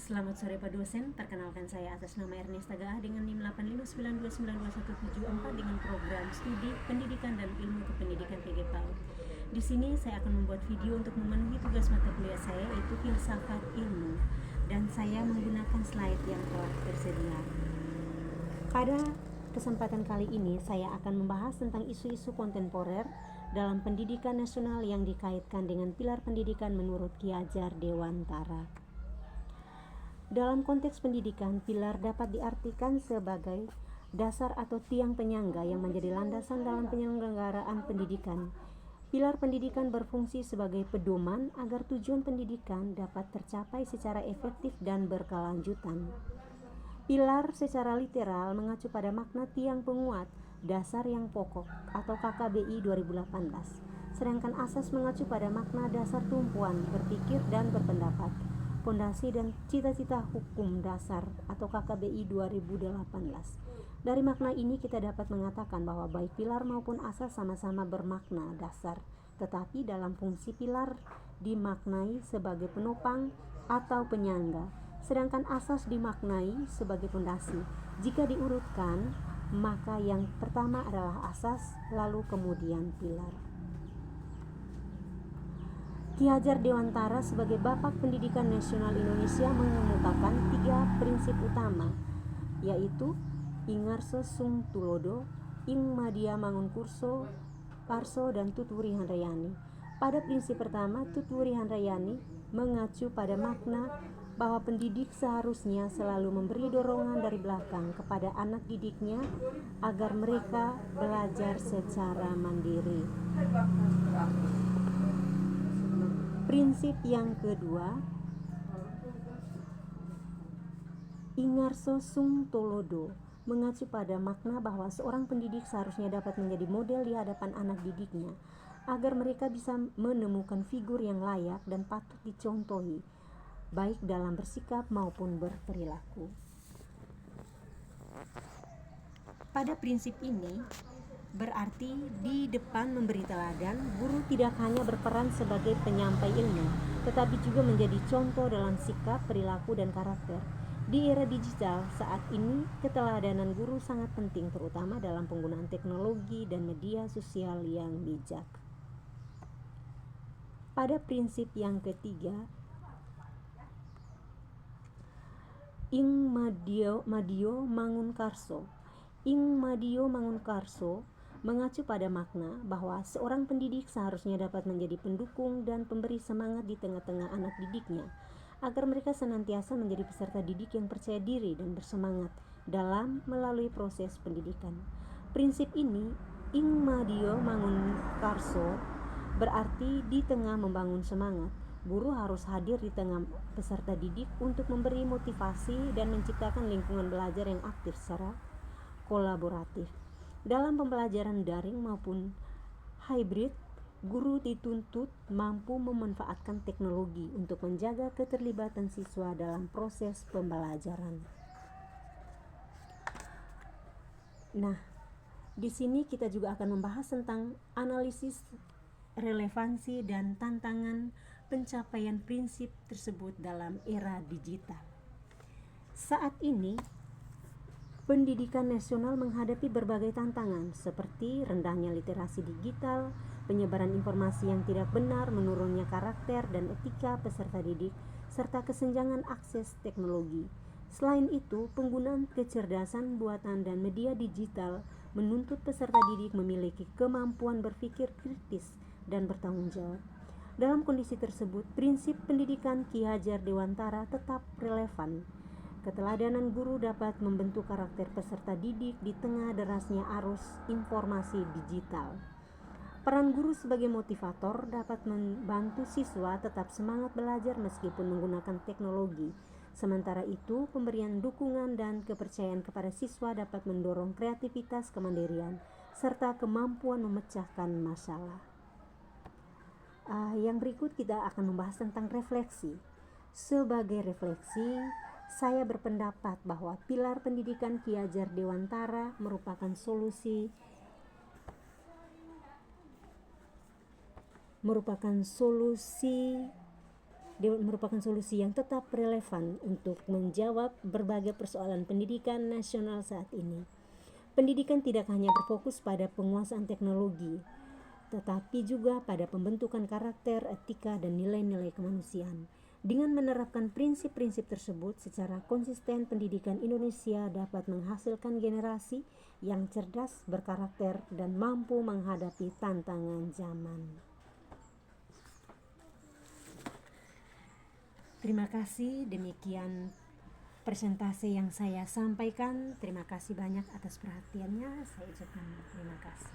Selamat sore Pak Dosen, perkenalkan saya atas nama Ernesta Gaah dengan NIM 8559292174 dengan program studi pendidikan dan ilmu kependidikan PG PAUD. Di sini saya akan membuat video untuk memenuhi tugas mata kuliah saya yaitu filsafat ilmu, dan saya menggunakan slide yang telah tersedia. Pada kesempatan kali ini saya akan membahas tentang isu-isu kontemporer dalam pendidikan nasional yang dikaitkan dengan pilar pendidikan menurut Ki Hajar Dewantara. Dalam konteks pendidikan, pilar dapat diartikan sebagai dasar atau tiang penyangga yang menjadi landasan dalam penyelenggaraan pendidikan. Pilar pendidikan berfungsi sebagai pedoman agar tujuan pendidikan dapat tercapai secara efektif dan berkelanjutan. Pilar secara literal mengacu pada makna tiang penguat, dasar yang pokok atau KKBI 2018. Sedangkan asas mengacu pada makna dasar tumpuan berpikir dan berpendapat. Fondasi dan cita-cita hukum dasar atau KKBI 2018. Dari makna ini kita dapat mengatakan bahwa baik pilar maupun asas sama-sama bermakna dasar, tetapi dalam fungsi pilar dimaknai sebagai penopang atau penyangga, sedangkan asas dimaknai sebagai fondasi. Jika diurutkan, maka yang pertama adalah asas, lalu kemudian pilar. Ki Hajar Dewantara sebagai Bapak Pendidikan Nasional Indonesia mengemukakan 3 prinsip utama, yaitu Ingarso Sung Tulodo, Ing Madia Mangunkurso, Karso, dan Tutwuri Handrayani. Pada prinsip pertama, Tutwuri Handrayani mengacu pada makna bahwa pendidik seharusnya selalu memberi dorongan dari belakang kepada anak didiknya agar mereka belajar secara mandiri. Prinsip yang kedua, Ingarso Sung Tulodo mengacu pada makna bahwa seorang pendidik seharusnya dapat menjadi model di hadapan anak didiknya agar mereka bisa menemukan figur yang layak dan patut dicontohi, baik dalam bersikap maupun berperilaku. Pada prinsip ini berarti di depan memberi teladan, guru tidak hanya berperan sebagai penyampai ilmu, tetapi juga menjadi contoh dalam sikap, perilaku, dan karakter. Di era digital saat ini, keteladanan guru sangat penting, terutama dalam penggunaan teknologi dan media sosial yang bijak. Pada prinsip yang ketiga, Ing Madio Mangunkarso. Ing Madio Mangunkarso mengacu pada makna bahwa seorang pendidik seharusnya dapat menjadi pendukung dan pemberi semangat di tengah-tengah anak didiknya, agar mereka senantiasa menjadi peserta didik yang percaya diri dan bersemangat dalam melalui proses pendidikan. Prinsip ini, Ing Madio Mangunkarso, berarti di tengah membangun semangat, guru harus hadir di tengah peserta didik untuk memberi motivasi dan menciptakan lingkungan belajar yang aktif secara kolaboratif. Dalam pembelajaran daring maupun hybrid, guru dituntut mampu memanfaatkan teknologi untuk menjaga keterlibatan siswa dalam proses pembelajaran. Nah, di sini kita juga akan membahas tentang analisis relevansi dan tantangan pencapaian prinsip tersebut dalam era digital. Saat ini, pendidikan nasional menghadapi berbagai tantangan seperti rendahnya literasi digital, penyebaran informasi yang tidak benar, menurunnya karakter dan etika peserta didik, serta kesenjangan akses teknologi. Selain itu, penggunaan kecerdasan buatan dan media digital menuntut peserta didik memiliki kemampuan berpikir kritis dan bertanggung jawab. Dalam kondisi tersebut, prinsip pendidikan Ki Hajar Dewantara tetap relevan. Keteladanan guru dapat membentuk karakter peserta didik di tengah derasnya arus informasi digital. Peran guru sebagai motivator dapat membantu siswa tetap semangat belajar meskipun menggunakan teknologi. Sementara itu, pemberian dukungan dan kepercayaan kepada siswa dapat mendorong kreativitas, kemandirian, serta kemampuan memecahkan masalah. Yang berikut kita akan membahas tentang refleksi. Sebagai refleksi, saya berpendapat bahwa pilar pendidikan Ki Hajar Dewantara merupakan solusi merupakan solusi yang tetap relevan untuk menjawab berbagai persoalan pendidikan nasional saat ini. Pendidikan tidak hanya berfokus pada penguasaan teknologi, tetapi juga pada pembentukan karakter, etika, dan nilai-nilai kemanusiaan. Dengan menerapkan prinsip-prinsip tersebut secara konsisten, pendidikan Indonesia dapat menghasilkan generasi yang cerdas, berkarakter, dan mampu menghadapi tantangan zaman. Terima kasih, demikian presentasi yang saya sampaikan. Terima kasih banyak atas perhatiannya. Saya ucapkan terima kasih.